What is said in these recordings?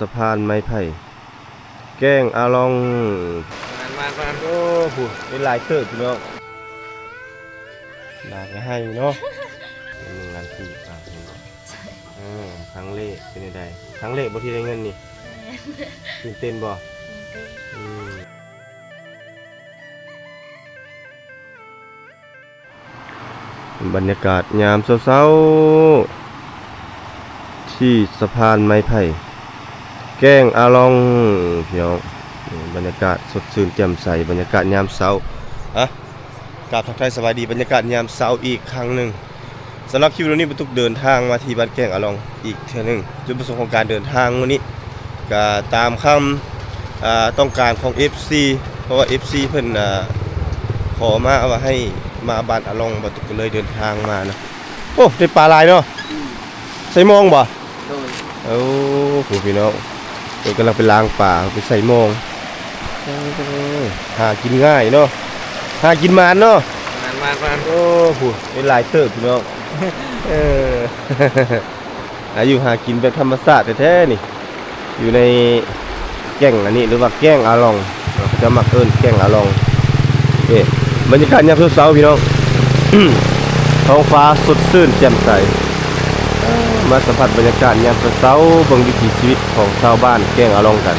สะพานไม้ไผ่แก้งอาลองมาโอ้โหเป็นลายเติบพี่น้องลายไปให้เนาะงานที่ครั้งเล่เป็นยังไงครั้งเล่บ่ที่ได้เงินนี่ตื่นเต้นบ่บรรยากาศยามเช้าๆที่สะพานไม้ไผ่แก้งอาลองพี่น้องบรรยากาศสดชื่นแจ่มใสบรรยากาศยามเช้ากราบทักทายสวัสดีบรรยากาศยามเช้าอีกครั้งหนึ่งสำหรับคลิปนี้บรรทุกเดินทางมาที่บ้านแก้งอาลองอีกเทื่อนึงจุดประสงค์ของการเดินทางวันนี้ก็ตามคำต้องการของ FC เพราะว่า FC เพิ่นขอมาว่าให้มาบ้านอาลองบรรทุกก็เลยเดินทางมานะโอ้ได้ปลาลายเนาะใส่มองบ่โอ้โหพี่น้องเดี๋ยวกำลังไปล้างป่าไปใส่มองหากินง่ายเนาะหากินมานเนาะมันโอ้โหเป็นลายเติบพี่น้องอายุหากินแบบธรรมชาติแท้ๆนี่อยู่ในแก้งอันนี้หรือว่าแก้งอาลองจะมักเอิ้นแก้งอาลองบรรยากาศยามเช้าๆพี่น้อง ท้องฟ้าสดชื่นแจ่มใสมาสัมผัสบรรยากาศยามเช้าๆบนวิถีชีวิตของชาวบ้านแก้งอาลองกัน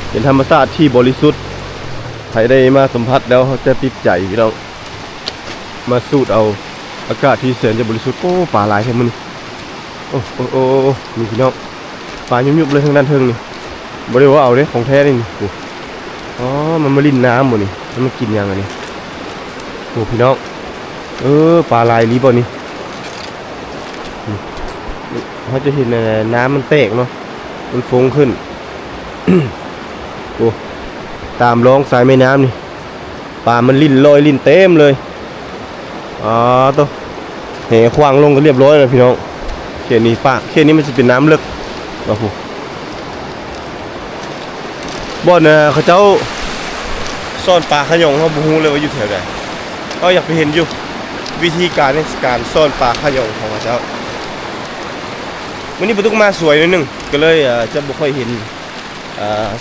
เป็นธรรมชาติที่บริสุทธิ์ใครได้มาสัมผัสแล้วจะติดใจพี่น้องมาสูดเอาอากาศที่แสนจะบริสุทธิ์โอ้ป่าหลายแท้มื้อนี้โอ้มีพี่น้องป่ายุบๆเลยทางด้านเทิงนี่บ่ได้ว่าเอาเด้ของแท้นี่อ๋อมันมาลิ้นน้ำหมดนี่มันมากินยังไงนี่โอ้พี่น้องปลาลายรีบ่นี่เขาจะเห็นน้ำมันแตกเนาะมันฟงขึ้น โอ้ตามร่องสายแม่น้ำนี่ปลามันลิ้นลอยลิ้นเต็มเลยอ๋อตัวเหขวางลงก็เรียบร้อยเลยพี่น้องเขตนี้ป่าเขตนี้มันจะเป็นน้ำลึกโอ้โหบ่อนเขาเจ้าซ่อนปลาขยงเขาบูฮูเลยว่าอยู่แถวใดก็อยากไปเห็นอยู่วิธีการในการซ่อนปลาขยงของเขาเจ้าวันนี้ประตูมาสวยนิดนึงก็เลยจะบ่ค่อยเห็น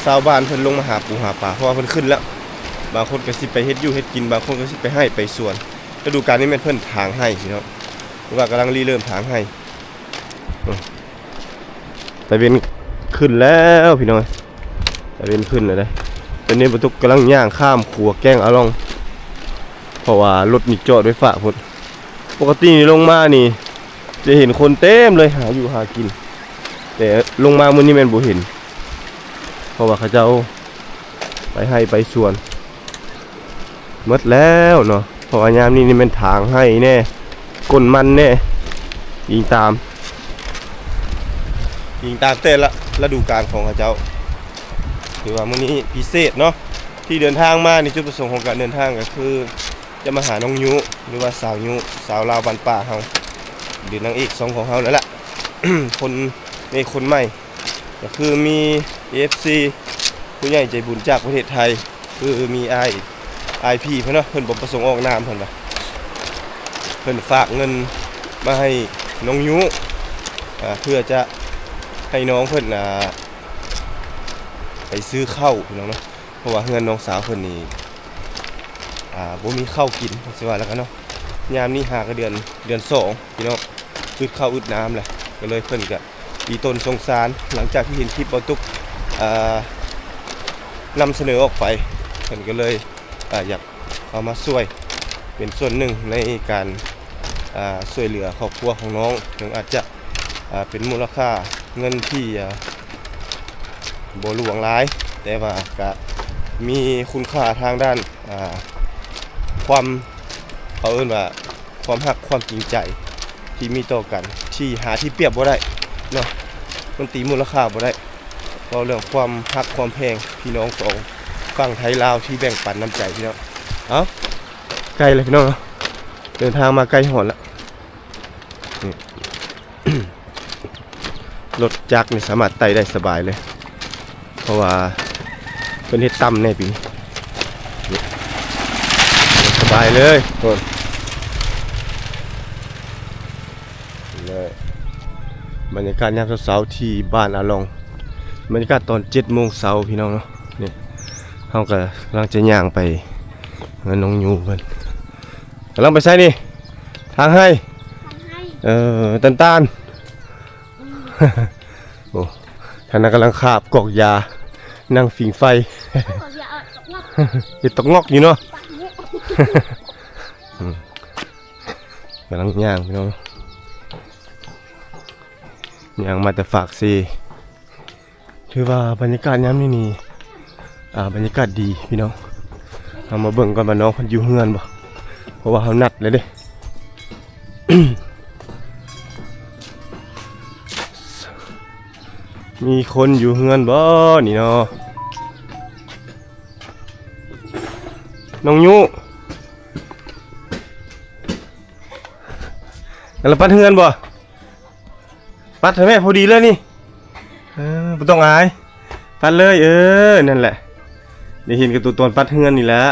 ชาวบ้านเพิ่นลงมาหาปูหาปลาเพราะว่าเพิ่นขึ้นแล้วบางคนก็สิไปเฮ็ดอยู่เฮ็ดกินบางคนก็สิไปให้ไปสวนฤดูกาลนี้แม่นเพิ่นถางให้พี่น้องว่ากำลังเริ่มถางให้แต่เป็นขึ้นแล้วพี่น้องแต่เป็นขึ้นเลยนะตอนนี้ประตูกำลังย่างข้ามขัวแก้งอาลองเพราะว่ารถนี่จอดไว้ฝากพุ่นปกตินี่ลงมานี่จะเห็นคนเต็มเลยหาอยู่หากินแต่ลงมามื้อนี้แม่นบ่เห็นเพราะว่าเขาเจ้าไปให้ไปสวนหมดแล้วเนาะเพราะว่ายามนี้นี่มันถางให้แน่ก้นมันแน่ยิงตามแต่ละฤดูกาลของเขาเจ้าถือว่ามื้อนี้พิเศษเนาะที่เดินทางมาในจุดประสงค์ของการเดินทางก็คือจะมาหาน้องยุหรือว่าสาวยุสาวลาวบ้านป่าเฮาหรือนางเอก2ของเฮาแล้วล่ะ คนนี่คนใหม่ก็คือมี FC ผู้ใหญ่ใจบุญจากประเทศไทยคือมีIP เพิ่นเนาะเพิ่นบ่ประสงค์ออกนามเพิ่นว่าเพิ่นฝากเงินมาให้น้องยุเพื่อจะให้น้องเพิ่นไปซื้อข้าวพี่น้องเนาะเพราะว่าเงินน้องสาวเพิ่นนี่บ่มีข้าวกินสิว่าแล้วกันเนาะยามนี้หากเดือน2พี่น้องอึดข้าวอึดน้ำแหละก็เลยเพิ่นก็อีตนสงสารหลังจากที่เห็นคลิปบ่ตุกนำเสนอออกไปเพิ่นก็เลยอยากเอามาช่วยเป็นส่วนหนึ่งในการช่วยเหลือครอบครัวของน้องถึงอาจจะเป็นมูลค่าเงินที่บ่หลวงหลายแต่ว่าก็มีคุณค่าทางด้านความเขาเอิ้นว่าความรักความจริงใจที่มีต่อกันที่หาที่เปรียบบ่ได้เนาะมันตีมูลค่าบ่ได้เพราะเรื่องความรักความแพงพี่น้องสองฝั่งไทยลาวที่แบ่งปันน้ำใจพี่น้องใกล้เลยพี่น้องเดินทางมาใกล้หอดแล้ว รถจักรนี่สามารถไต่ได้สบายเลยเพราะว่าเป็นเฮ็ดต่ำแน่ปีนี้สบายเลยโทษเลย บรรยากาศยามเช้าๆที่บ้านอาลองบรรยากาศตอน7 โมงเช้าพี่น้องเนาะนี่เฮาก็กำลังจะย่างไปเงินน้องยูเพิ่นกำลังไปใช้นี่ทางให้ตันตานโอ้ท่านนั้นกำลังคาบกอกยานั่งฝิงไฟติดตกงอกอยู่เนาะกำลังย่างพี่น้องย่างมาแต่ฝากซีถือว่าบรรยากาศย้ำนี่บรรยากาศดีพี่น้องเอามาเบิ่งก่อนว่าน้องเพิ่นอยู่เฮือนบ่เพราะว่าเขานัดเลยเด้ มีคนอยู่เฮือนบ่นี่เนาะน้องยุแล้วปัดเฮือนบ่ปัดให้แม่พอดีเลยนี่บ่ต้องอายปัดเลยนั่นแหละได้เห็นกับตัวตนปัดเฮือนนี่แหละ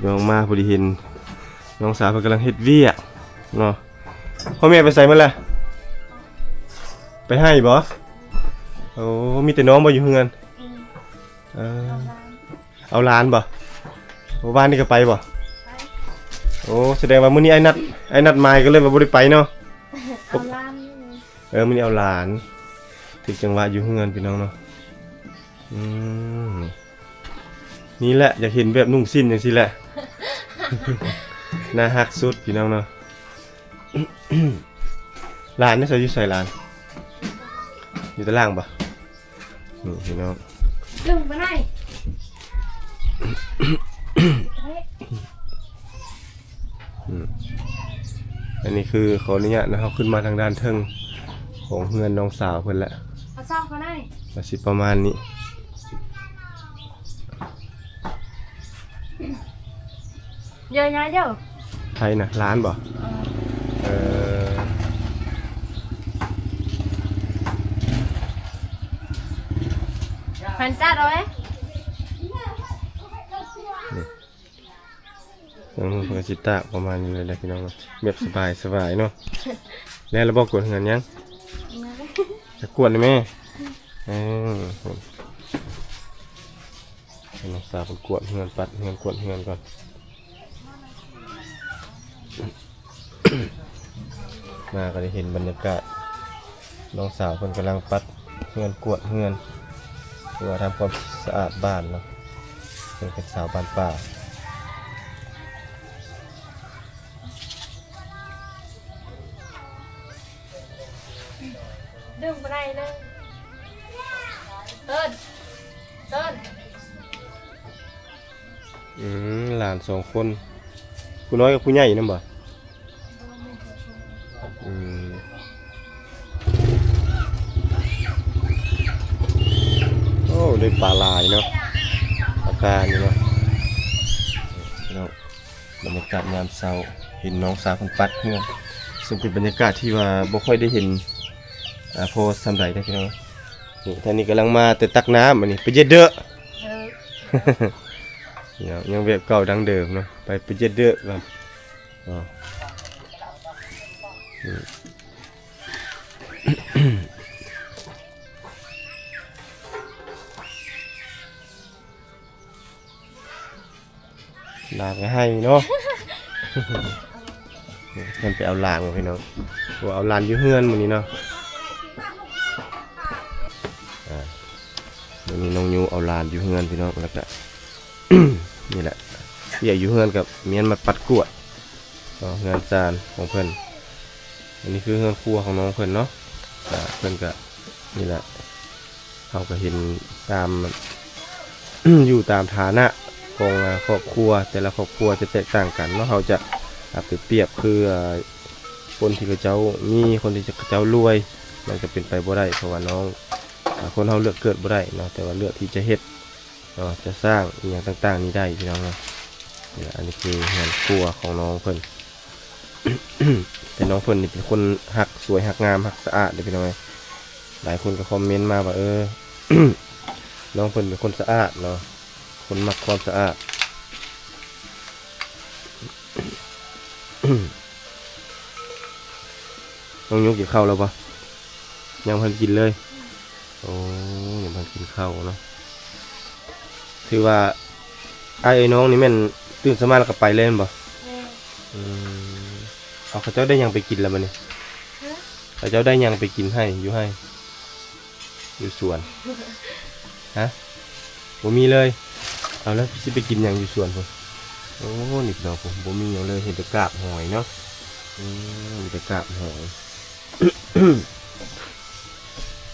ลงมาพอดีเห็นน้องสาวเพิ่นกำลังเฮ็ดเวียกเนาะพ่อแม่ไปใส่มาแล้วไปให้บ่โอ้มีแต่น้องบ่อยู่เฮือนเอาหลานบ่บ้านนี่ก็ไปบ่โอ้แสดงว่ามื้อนี้ไอ้นัดมาก็เลยว่าบ่ได้ไปเนาะเอาล้านมื้อนี้เอาหลานถึงจังหวะอยู่เฮือนพี่น้องเนาะนี่แหละอยากเห็นแบบนุ่งสิ้นจังซี่แหละ น่าฮักสุดพี่น้องเนาะ หลานนี่ใส่อยู่ใส่หลานอยู่ตารางป่ะนี่พี่น้องดึงไปไหนอันนี้คือขออนุญาตนะครับขึ้นมาทางด้านเทิงของเฮือนน้องสาวเพิ่นแหละเอาซ่อมไปไหนมาสิประมาณนี้เยอะนะเจ้าใครนะร้านบ่พันจัดเอาไว้น้องเพื่อนสิตาประมาณนี้เลยนะพี่น้องแบบสบายเนาะแล้วเราบอกกวดเงินยังจะกวดเลยแม่น้องสาวกวดเงินปัดเงินกวดเงินก่อนมาก็ได้เห็นบรรยากาศน้องสาวคนกำลังปัดเงินกวดเงินเพื่อทำความสะอาดบ้านเนาะเป็นสาวบ้านป่าดึงไปไหนเลยเติ้นหลาน2 คนผู้น้อยกับผู้ใหญ่นั่นบ่โอ้ได้ปลาลายเนาะปลากานี่เนาะบรรยากาศยามเช้าเห็นน้องสาวคนปัดเฮือนซึ่งเป็นบรรยากาศที่ว่าบ่ค่อยได้เห็นโพสทำไรได้พี่น้องนี่ท่านนี้กำลังมาแต่ตักน้ำอันนี้ไปเย็ดเด้อยังแบบเก่าดังเดิมเนาะไปเย็ดเด้อก่อนลาไปให้เนาะมันไปเอาลานมาพี่น้องว่าเอาลานอยู่เฮือนมื้อนี้เนาะมื้อนี้น้องยูเอาลานอยู่เฮือนพี่น้องแล้วก็ นี่แหละที่อยู่เฮือนกับเมียนมาปัดกวดงานจานของเพิ่นอันนี้คือเฮือนครัวของน้องเพิ่นเนาะเพิ่นก็นี่แหละเขาก็เห็นตาม อยู่ตามฐานะของครอบครัวแต่ละครอบครัวจะแตกต่างกันเนาะเขาจะไปเปรียบคือคนที่เขาเจ้ามีคนที่เขาเจ้ารวยมันจะเป็นไปบ่ได้เพราะว่าน้องคนเขาเลือกเกิดบ่ได้เนาะแต่ว่าเลือกที่จะเฮ็ดจะสร้างอย่างต่างๆนี้ได้พี่น้องเนาะนี่อันนี้คืองานครัวของน้องเพิ่น แต่น้องเพิ่นนี่เป็นคนหักสวยหักงามหักสะอาดเด้อพี่น้องหลายคนก็คอมเมนต์มาว่าน้องเพิ่นเป็นคนสะอาดเนาะคนมักความสะอาด น น้องยกกินข้าวแล้วปะยังพันกินเลยโอ้ยังพันกินข้าวเนาะถือว่าไอ้น้องนี่แม่นตื่นสมาแล้วก็ไปเล่นปะ แม่ เอาเขาเจ้าได้ยังไปกินแล้วมันนี่ ฮะ เขาเจ้าได้ยังไปกินให้อยู่สวนฮะผมมีเลยเอาแล้วสิไปกินยังอยู่สวนผมโอ้นี่พี่น้องผมมีอย่างเลยเห็นแต่กาบหอยเนาะมีแต่กาบหอย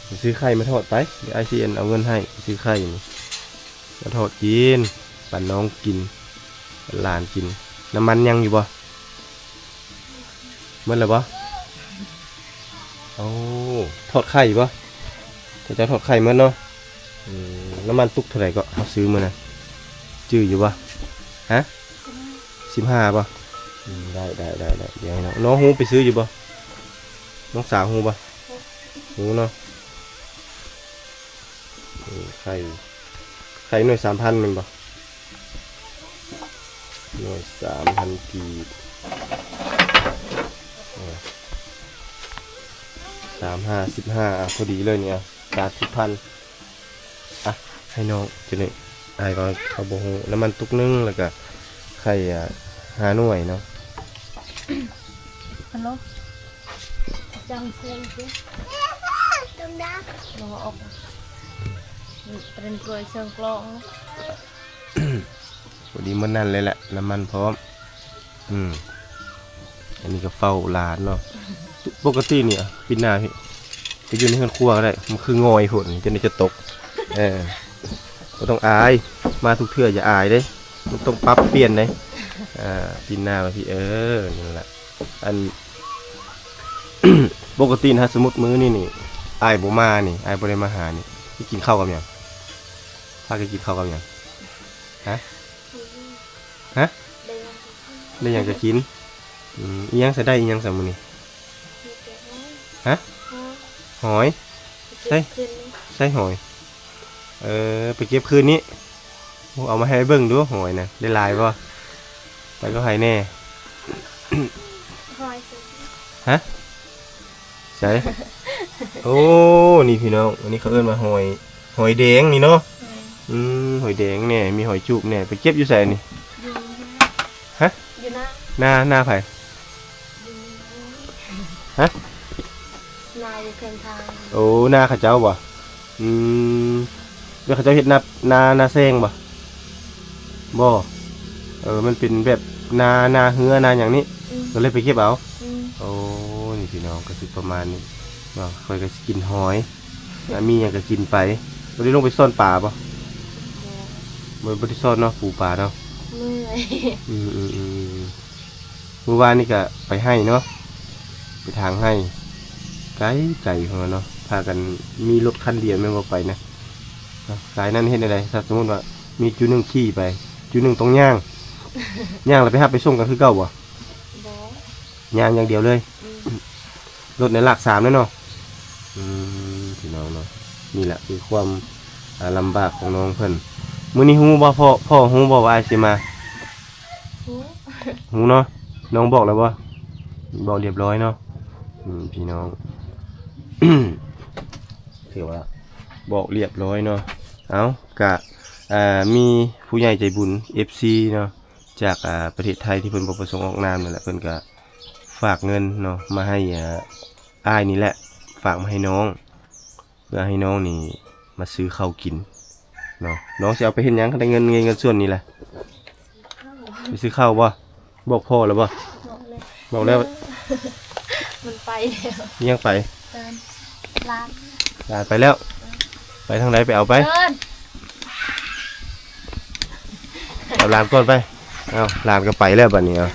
ไปซื้อไข่มาทอดไปเดี๋ยวICNเอาเงินให้ซื้อไข่นี่มาทอดกินปั่นน้องกินปั่นหลานกินน้ำมันยังอยู่บ่เมื่อไรบ่โอ้ทอดไข่บ่จะทอดไข่เมื่อเนาะน้ำมันตุกเท่าไหร่ก็เอาซื้อมานะจื้ออยู่บ่ฮะ15บ่ได้เดี๋ยวให้น้องฮูไปซื้ออยู่บ่น้องสาวฮูบ่ฮูเนาะไข่หน่วย 3,000มันบ่หน่วย 3,000 กีบ15 พอดีเลยเนี่ย30,000อ่ะให้น้องจะนี่ไอ้ก็เอาโบหูน้ำมันตุกนึงแล้วก็ไข่5 หน่วยเนาะ ฮัลโหลจังเสียงสิตรงนั้นรอออกเป็นกล้วยเชิงกลอง พอดีเมื่อนั้นเลยแหละน้ำมันพร้อมอันนี้ก็เฝ้าร้านเนาะปกติเนี่ยปีหน้าพี่ไปอยู่ในเครื่องครัวก็ได้มันคืองอยหุ่นจะตกก็ต้องอายมาทุกเทื่ออย่าอายเด้มันต้องปรับเปลี่ยนเลยปีหน้าพี่นี่แหละอัน ปกตินะสมมติมื้อนี่อายบ่มานี่อายบ่ได้มาหานี่พี่กินข้าวกับหยังพากันกินข้าวกับหยังฮะได้หยังจะกินอีหยังจะได้อีหยังสมื้อนี้ฮะหอยใช่หอยไปเก็บคืนนี้เอามาให้เบิ่งดูหอยนะได้ลายป่ะไปก็ให้แน่ฮะใช่โอ้นี่พี่น้องอันนี้เขาเอิ้นมาหอยแดงนี่เนาะหอยแดงเนี่ยมีหอยจุบเนี่ยไปเก็บอยู่ใส่นี่ฮะอยู่หน้าไผฮะนาอยู่เพียงทาง โอ้หน้าข้าเจ้าบ่แล้วข้าเจ้าเฮ็ดนาแซงบ่มันเป็นแบบนาเหือนาอย่างนี้ก็เลยไปเก็บเอาโอ้นี่พี่น้องก็สิประมาณนี้ว่าค่อยก็สิกินหอยมีหยังก็กินไปบ่ได้ลงไปซ่อนป่าบ่บ่ได้ซ่อนเนาะปูป่าเนาะเมื่อยเมื่อวานนี่ก็ไปให้เนาะไปทางให้ไกลของเนาะพากันมีรถคันเดียวแม่นบ่ไปนะสายนั้นเฮ็ดได้ถ้าสมมุติว่ามีจุดนึงขี่ไปจุดนึงต้องย่างแล้วไปหาไปส่งกันคือเก่าบ่ย่างอย่างเดียวเลยรถในหลัก3แล้วเนาะพี่น้องเนาะนี่แหละคือความลำบากของน้องเพิ่นมื้อนี้ฮู้บ่พ่อฮู้บ่ว่าสิมาฮู้เนาะน้องบอกแล้วบ่บอกเรียบร้อยเนาะพี่น้อง ถือว่าบอกเรียบร้อยเนาะเอากะมีผู้ใหญ่ใจบุญ FC เนาะจากประเทศไทยที่เพิ่นบ่ประสงค์ออกนามนั่นแหละเพิ่นก็ฝากเงินเนาะมาให้อ้ายนี่แหละฝากมาให้น้องเพื่อให้น้องนี่มาซื้อข้าวกินเนาะน้องสิเอาไปเฮ็ดหยังได้เงินส่วนนี้แหละไปซื้อข้าวบ่บอกพ่อแล้วบ่บอกแล้วมันไปแล้วยังไปร้านไปแล้วไปทางไหนไปเอาไปเอาลานก่อนไปเอาลานก็ไปแล้วบัดนี้เอา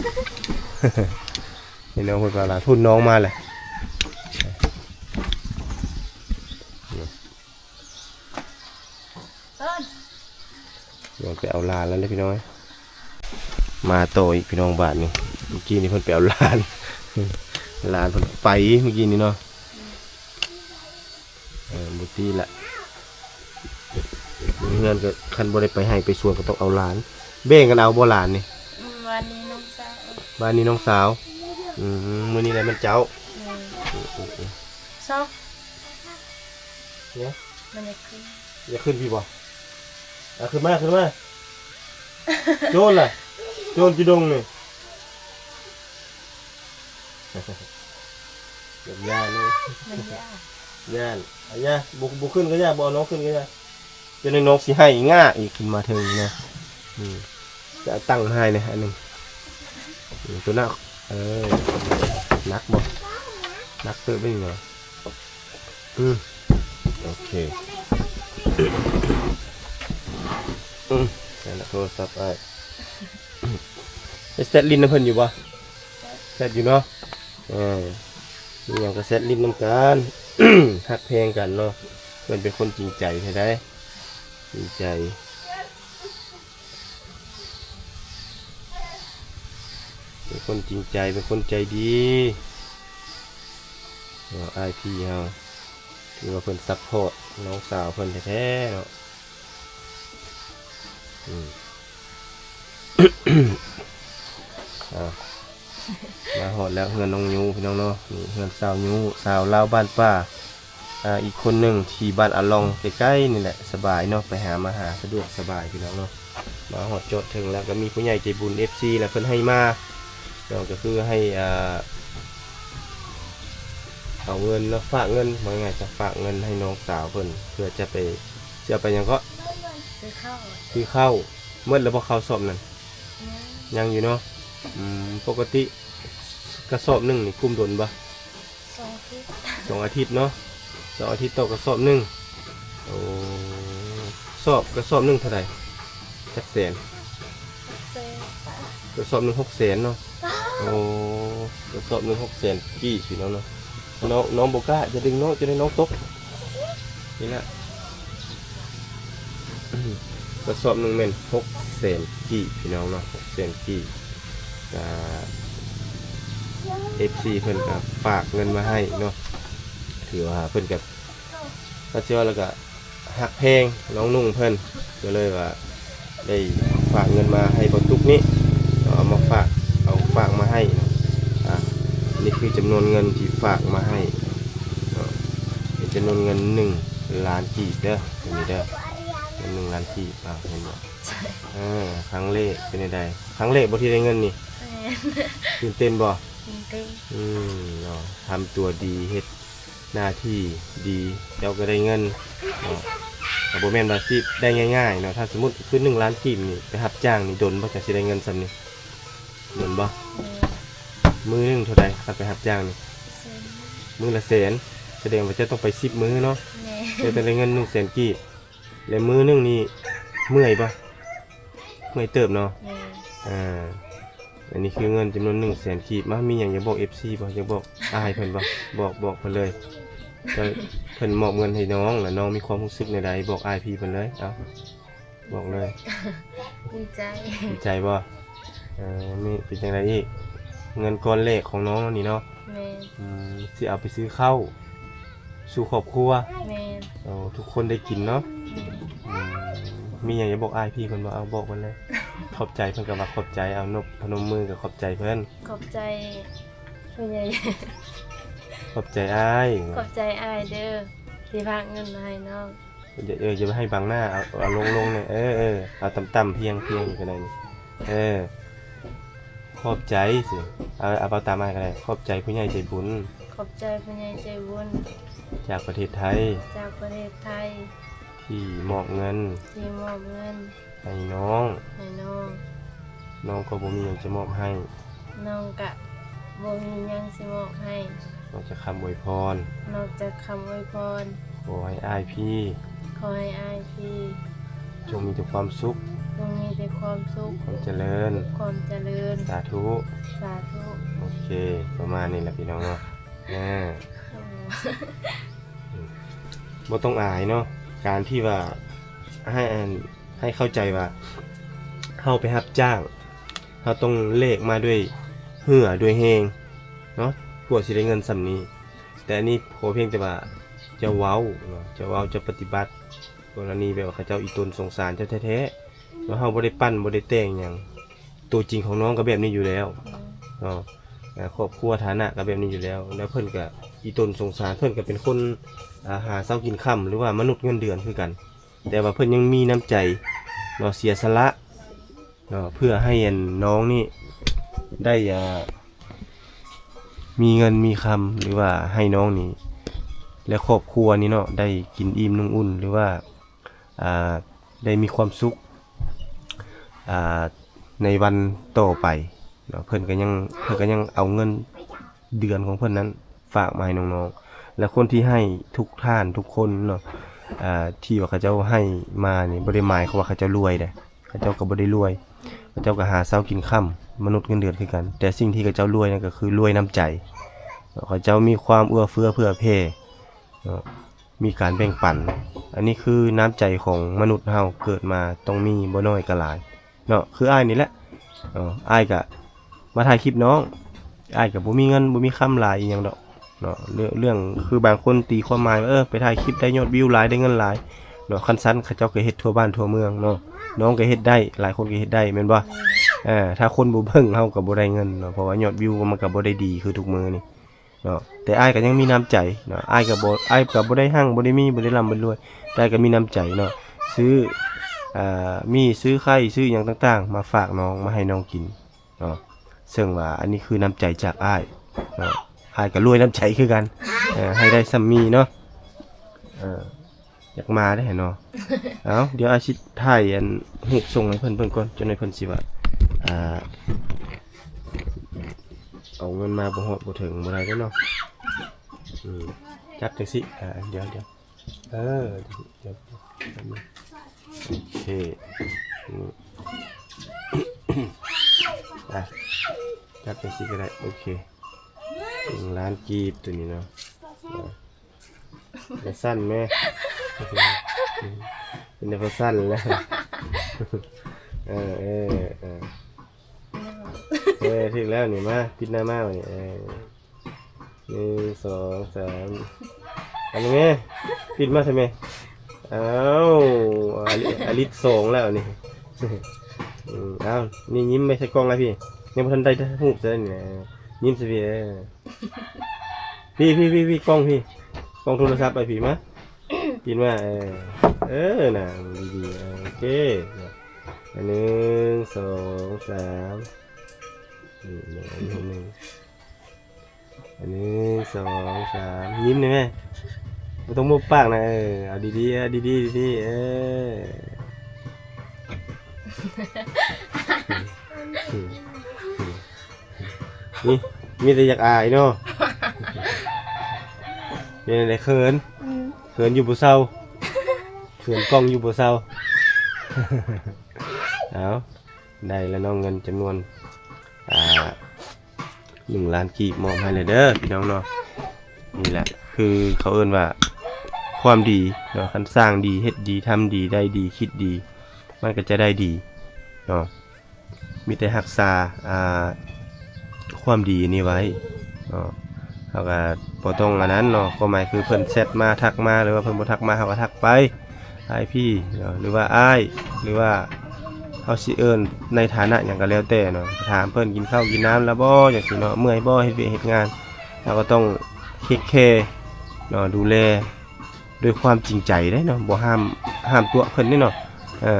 นี่น้องพูดว่าลานทุนน้องมาเลยเดี๋ยวไปเอาลานแล้วนะพี่น้อยมาโตอีกพี่น้องบาทนี่เมื่อกี้นี่เพิ่นไปเอาลานเพิ่นไปเมื่อกี้นี่เนาะบุตรีแหละเงินก็คันบ่ได้ไปให้ไปส่วนก็ต้องเอาหลานเบ่งกันเอาบ่หลานนี่วันนี้น้องสาวบ้านนี้น้องสาวมื้อนี้แหละมันเจ้า ซอก เนี่ย มันจะขึ้น อย่าขึ้นพี่บ่ขึ้นมาโจรล่ะโจรจีดงนี่เดี๋ยวย่านี่ มันยาก ย่านย่าบุขึ้นก็ย่าบ่น้องขึ้นก็ย่าจะในน้องสิให้ง่าอีกขึ้นมาถึงนะจะตั้งให้เนี่ยอันนึงตัวหน้านักบ่นักเติบไปหน่อยโอเคนั่นแหละโทรศัพท์ไอ้เซตลิ้นน้ำเพิ่นอยู่บ่เซตอยู่เนาะมีอย่างก็เซตลิ้นน้ำกันฮักเพลงกันเนาะเพิ่นเป็นคนจริงใจใช่ไหมจริงใจเป็นคนจริงใจเป็นคนใจดีไอพีเฮาคือว่าเพิ่นซัพพอร์ตน้องสาวเพิ่นแท้ๆเนาะมาหอดแล้วเฮือนน้องยูพี่น้องเนาะนี่เฮือนสาวยูสาวลาวบ้านป้าอีกคนหนึ่งที่บ้านอาลองใกล้ๆนี่แหละสบายเนาะไปหามาหาสะดวกสบายพี่น้องเนาะมาหอดจดถึงแล้วก็มีผู้ใหญ่ใจบุญ FC แล้วเพิ่นให้มาเราก็คือให้เอาเงินแล้วฝากเงินว่าไงจะฝากเงินให้น้องสาวเพิ่นเพื่อจะไปหยังก็ ซื้อข้าว คือข้าวเมื่อแล้วพอข้าวสอบนั่นยังอยู่เนาะปกติกระสอบหนึ่งนี่กุ้มโดนปะ 2 อาทิตย์ 2 อาทิตย์เนาะ2 อาทิตย์ต่อกระสอบหนึ่งโอ้กระสอบหนึ่งเท่าไหร่700,000กระสอบหนึ่ง600,000เนาะโอ้กระสอบหนึ่ง600,000กี่สิเนาะน้องโบก้าจะดึงน้องจะได้น้องตกนี่แหละกระสอบหนึ่งเป็น600,000กี่พี่น้องเนาะ600,000กี่FC เพิ่นก็ฝากเงินมาให้เนาะถือว่าเพิ่นกับถ้าเชื่อแล้วก็หักเพลงน้องนุ่งเพิ่นก็เลยว่าได้ฝากเงินมาให้บนตุกนี้เอามาฝากมาให้นี่คือจำนวนเงินที่ฝากมาให้เป็นจำนวนเงิน1 ล้านกีบเด้ออันนี้เด้อเงิน1 ล้านกีบเห็นบ่ครั้งแรกเป็นไดครั้งแรกบ่ที่ได้เงินนี่ตื่นเต้นบ่เนาะทำตัวดีเฮ็ดหน้าที่ดีเจ้าก็ได้เงินเนาะแต่บ่แม่นว่าสิได้ง่ายๆเนาะถ้าสมมุติคือ1 ล้านกีบนี่ไปรับจ้างนี่โดนบ่จะสิได้เงินซำนี้โดนบ่มื้อนึงเท่าใดถ้าไปรับจ้างนี่มื้อละ100,000แสดงว่าจะต้องไป10 มื้อเนาะจะได้เงิน100,000กีบแล้วมื้อนึงนี่เมื่อยบ่เมื่อยเติบเนาะอันนี้คือเงินจำนวน100,000กีบมามีอย่างจะบอก FC บ่จะบอกอายเพิ่นบ่บอกเพิ่นเลยจะเพิ่นมอบเงินให้น้องแล้วน้องมีความรู้สึกในใดบอกอายพี่เพิ่นเลยเอาบอกเลยดีใจบ่นี่เป็นจังไดอีกเงินก้อนแรกของน้องนี่เนาะสิเอาไปซื้อข้าวสู่ครอบครัวทุกคนได้กินเนาะมีอย่างจะบอกอายพี่เพิ่นบ่เอาบอกเพิ่นเลยขอบใจเพิ่นก็ว่าขอบใจเอานบพนมมือก็ขอบใจเพิ่นขอบใจผู้ใหญ่ ขอบใจอ้ายขอบใจอ้ายเด้อที่ฝากเงินมาให้น้องอย่าไปให้บังหน้าเอาลงเนี่ยเอาต่ำๆเพียงก็ได้ขอบใจสิเอาตามมาก็ได้ขอบใจผู้ใหญ่ใจบุญขอบใจผู้ใหญ่ใจบุญจากประเทศไทยที่มอบเงินให้น้องก็บ่มีหยังจะมอบให้น้องกะบ่มีหยังสิมอบให้นอกจากคำอวยพรขอให้อ้ายพี่จงมีแต่ความสุขความเจริญสาธุโอเคประมาณนี้แหละพี่น้องเนาะบ่ต้องอายเนาะการที่ว่าให้เข้าใจว่าเฮาไปรับจ้างเฮาต้องเลขมาด้วยเหื่อด้วยแฮงเนาะพวกสิได้เงินส่ำนี้แต่อันนี้ขอเพียงแต่ว่าจะเว้าเนาะจะปฏิบัติกรณีแบบว่าเขาเจ้าอีตนสงสารเจ้าแท้ๆแล้วเฮาบ่ได้ปั้นบ่ได้แต่งหยังตัวจริงของน้องก็แบบนี้อยู่แล้วเนาะ ครอบครัวฐานะก็แบบนี้อยู่แล้วแล้วเพิ่นก็อีตนสงสารเพิ่นก็เป็นคนหาเช้ากินค่ำหรือว่ามนุษย์เงินเดือนคือกัน แต่ว่าเพิ่นยังมีน้ำใจเนาะเสียสละเนาะเพื่อให้อันน้องนี่ได้มีเงินมีคำหรือว่าให้น้องนี่และครอบครัวนี่เนาะได้กินอิ่มนุ่งอุ่นหรือว่าได้มีความสุขในวันต่อไปเนาะเพิ่นก็ยังเอาเงินเดือนของเพิ่นนั้นฝากมาให้น้องๆและคนที่ให้ทุกท่านทุกคนเนาะที่ว่าเขาเจ้าให้มานี่บ่ได้หมายเขาว่าเขาเจ้ารวยเด้เขาเจ้าก็บ่ได้รวยเขาเจ้าก็หาเช้ากินค่ำมนุษย์เงินเดือนคือกันแต่สิ่งที่เขาเจ้ารวยนั่นก็คือรวยน้ำใจเขาเจ้ามีความเอื้อเฟื้อเผื่อแผ่มีการแบ่งปันอันนี้คือน้ำใจของมนุษย์เฮาเกิดมาต้องมีบ่น้อยก็หลายเนาะคืออ้ายนี่แหละอ้ายก็มาถ่ายคลิปน้องอ้ายก็บ่มีเงินบ่มีคำหลายอีหยังดอกเนาะเรื่องคือบางคนตีความหมายว่าไปถ่ายคลิปได้ยอดวิวหลายได้เงินหลายเนาะคันซั่นเขาเจ้าก็เฮ็ดทั่วบ้านทั่วเมืองเนาะน้องก็เฮ็ดได้หลายคนก็เฮ็ดได้แม่นบ่ถ้าคนบ่เบิ่งเฮาก็บ่ได้เงินเนาะเพราะว่ายอดวิวมันก็บ่ได้ดีคือทุกมื้อนี่เนาะแต่อ้ายก็ยังมีน้ำใจเนาะอ้ายก็บ่ได้หั่งบ่ได้มีบ่ได้ร่ำบ่รวยแต่ก็มีน้ำใจเนาะซื้อซื้อไข่ซื้อหยังต่างๆมาฝากน้องมาให้น้องกินเนาะซึ่งว่าอันนี้คือน้ำใจจากอ้ายเนาะอ้ายก็รวยน้ำใจคือกันให้ได้ซ้ำมีเนาะอยากมาได้เนาะเอาเดี๋ยวอาชิตถ่ายอันรูปส่งให้เพิ่นก่อนจนให้เพิ่นสิว่าเอาเงินมาบ่ฮอดบ่ถึงบ่ได้เด้อเนาะจับจังสิเดี๋ยวเดี๋ยวโอเคจับจังสิก็ได้โอเค1 ล้านกีบตัวนี้เนาะจะสั้นไหมเป็นแต่พอสั้นแล้วถึงแล้วนี่มาปิดหน้ามาวันนี้1 2 3อันนี้ไหมปิดมาใช่ไหมอลิส2แล้วนี่นี่ยิ้มไม่ใช่กล้องแล้วพี่ยังไม่ทันได้หูบเลยเนี่ยยิ้มสิพี่กล้องพี่กล้องโทรศัพท์ไปพี่มาปิดมาน่ะดีๆโอเค1 2 31 2 3ยิ้มได้ไหมไม่ต้องมุบปากนะเอาดีๆดีนี่มีแต่อยากอายเนาะเป็นอะไรเขินอยู่บ่เศร้าเขินกล้องอยู่บ่เศร้าเอาได้แล้วน้องเงินจำนวน1 ล้านกีบมอบให้เลยเด้อพี่น้องเนาะนี่แหละคือเขาเอิ้นว่าความดีเนาะคันสร้างดีเฮ็ดดีทำดีได้ดีคิดดีมันก็จะได้ดีเนาะมีแต่รักษาความดีนี้ไว้เนาะเขาก็บ่ต้องอันนั้นเนาะความหมายคือเพิ่นแชทมาทักมาหรือว่าเพิ่นบ่ทักมาเขาก็ทักไปอ้ายพี่เนาะหรือว่าอ้ายหรือว่าเฮาสิเอิ้นในฐานะหยังก็แล้วแต่เนาะถามเพิ่นกินข้าวกินน้ำแล้วบ่จังซี่เนาะเมื่อยบ่เฮ็ดเวียกเฮ็ดงานเราก็ต้องเทคแคร์เนาะดูแลด้วยความจริงใจได้เนาะบ่ห้ามตัวเพิ่นนี่เนาะ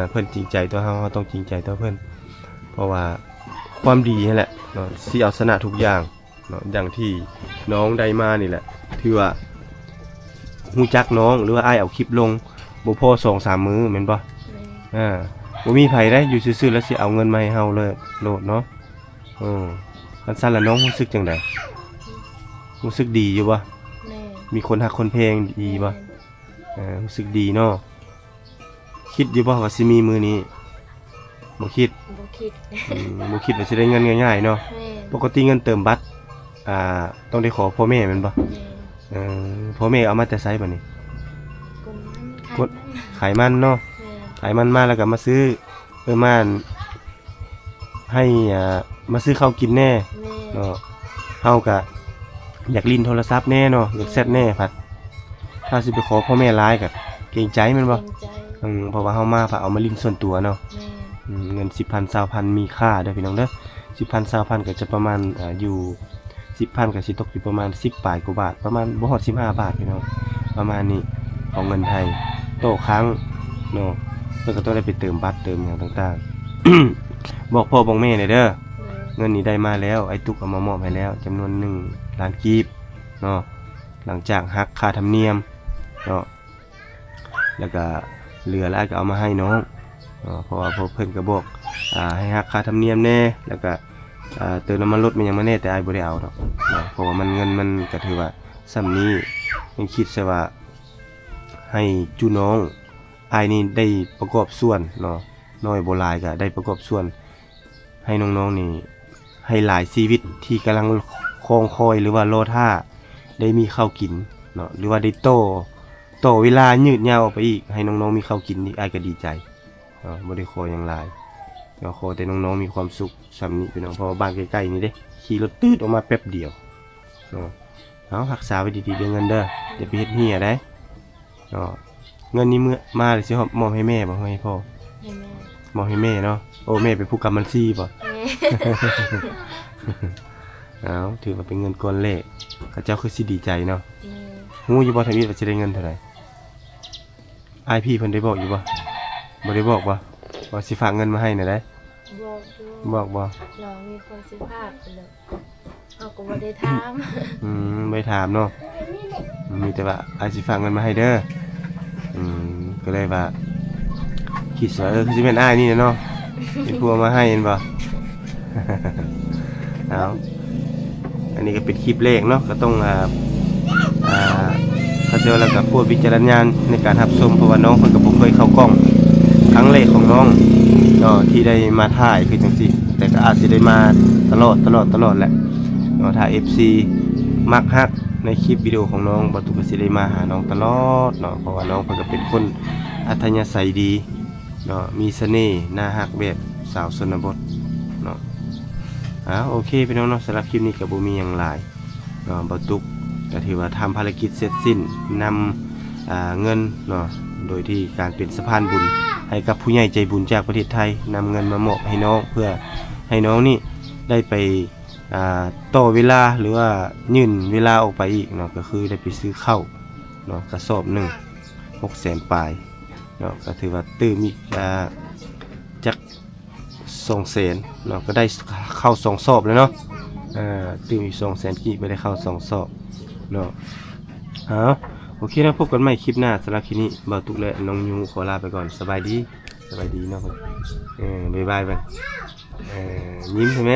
เพิ่นจริงใจตัวเฮาต้องจริงใจตัวเพิ่นเพราะว่าความดีนี่แหละเนาะสิเอาชนะทุกอย่างเนาะอย่างที่น้องได้มานี่แหละถือว่าฮู้จักน้องหรือว่าอ้ายเอาคลิปลงบ่พอ 2-3 มื้อแม่นบ่บ่มีไผได้อยู่ซื่อๆแล้วสิเอาเงินมาให้เฮาเลยโลดเนาะคันซั่นแล้วน้องรู้สึกจังได๋รู้สึกดีอยู่บ่มีคนฮักคนเพลงดีบ่รู้สึกดีเนาะคิดอยู่บ่ว่าสิมีมื้อนี้บ่คิดบ่คิดว่าสิได้เงินง่ายๆเนาะปกติเงินเติมบัตรต้องได้ขอพ่อแม่แม่นบ่พ่อแม่เอามาแต่ไสบัดนี้กดขายมันเนาะขายมันมาแล้วก็มาซื้อมาให้มาซื้อข้าวกินแน่เนาะเฮาก็อยากลิ้นโทรศัพท์แน่เนาะอยากแซดแน่พัดถ้าสิไปขอพ่อแม่หลายก็เกรงใจแม่นบ่เพราะว่าเฮามาพาเอามาลิ้นส่วนตัวเนาะเงิน 10,000 20,000มีค่าเด้อพี่น้องเด้อ 10,000 20,000ก็จะประมาณอยู่ 10,000ก็สิตกอยู่ประมาณ10ปลายกว่าบาทประมาณบ่ฮอด15บาทพี่น้องประมาณนี้ของเงินไทยโตะครั้งเนาะเพิ่นก็ต้องได้ไปเติมบัตรเติมหยังต่างๆ บอกพ่อบอกแม่หน่อยเด้อเงินนี้ได้มาแล้วไอ้ตุ๊กเอามามอบให้แล้วจำนวน1ล้านกีบเนาะหลังจากหักค่าธรรมเนียมเนาะแล้วก็เหลือแล้วก็เอามาให้น้องเพราะว่าพอเพิ่นก็บอกให้หักค่าธรรมเนียมแน่แล้วก็เติมน้ำมันรถมันยังมาแน่แต่อ้ายบ่ได้เอาดอกเนาะเพราะว่ามันเงินมันก็ถือว่าส่ำนี้ยังคิดซะว่าให้จูน้องอ้ายนี่ได้ประกอบส่วนเนาะน้อยบ่หลายก็ได้ประกอบส่วนให้น้องๆนี่ให้หลายชีวิตที่กำลังคอยคอยหรือว่ารอท่าได้มีข้าวกินเนาะหรือว่าได้โตเวลายืดยาวออกไปอีกให้น้องๆมีข้าวกินนี่อ้ายก็ดีใจบ่ได้ขออย่างหลายก็ขอแต่น้องๆมีความสุขส่ำนี้พี่น้องเพราะว่าบ้านใกล้ๆนี่เด้ขี่รถตืดออกมาแป๊บเดียวเนาะเอารักษาไว้ดีๆเด้อเงินเด้ออย่าไปเฮ็ดเหี้ยได้เนาะเงินนี้เมื่อมาเลยสิมอบให้แม่บ่ให้พ่อ ให้แม่ มอบให้แม่เนาะโอ้แม่เป็นผู้กำมันซี่บ่ แม่ เอาถือว่าเป็นเงินก้อนแรกเขาเจ้าคือสิดีใจเนาะ แม่ ฮู้อยู่บ่ทวีตว่าสิได้เงินเท่าไหร่อ้ายพี่เพิ่นได้บอกอยู่บ่บ่ได้บอกบ่ว่าสิฝากเงินมาให้น่ะได้ บอกอยู่ บอกบ่ เรามีคนสิภาพไปเลยเอาก็บ่ได้ถาม ไม่ถามเนาะมีแต่ว่าอ้ายสิฝากเงินมาให้เด้อก็เลยว่าคิดว่าคือสิเป็นอ้ายนี่เนาะเป็นผู้เอามาให้เห็นบ่ เอาอันนี้ก็เป็นคลิปแรกเนาะก็ต้องเขาเจอแล้วกับพวกวิจารณญาณในการรับชมเพราะว่าน้องเพิ่นก็บ่เคยเข้ากล้องครั้งแรกของน้องเนาะที่ได้มาถ่ายคือจังซี่แต่ก็อาจสิได้มาตลอดแหละเนาะถ้า FC มักฮักในคลิปวิดีโอของน้องบ่ตุกก็สิได้มาหาน้องตลอดเนาะเพราะว่าน้องเพิ่นก็เป็นคนอัธยาศัยดีเนาะมีเสน่ห์น่าฮักแบบสาวชนบทเนาะโอเคพี่น้องเนาะสำหรับคลิปนี้ก็บ่มีหยังหลายเนาะบ่ตุกก็ถือว่าทำภารกิจเสร็จสิ้นนำเงินเนาะโดยที่การเป็นสะพานบุญให้กับผู้ใหญ่ใจบุญจากประเทศไทยนำเงินมามอบให้น้องเพื่อให้น้องนี่ได้ไปต่อเวลาหรือว่ายื่นเวลาออกไปอีกเนาะก็คือได้ไปซื้อข้าวเนาะกระสอบหนึ่ง600,000ปลายเนาะก็ถือว่าตื้มอีกจัก200,000เนาะก็ได้เข้า2สอบแล้วเนาะตื้มอีก200,000กี่ไปได้เข้า2สอบเนาะโอเคนะพบกันใหม่คลิปหน้าสำหรับคลิปนี้บ่าวตุกและน้องยูขอลาไปก่อนสบายดีเนาะบ๊ายบายไปยิ้มใช่ไหม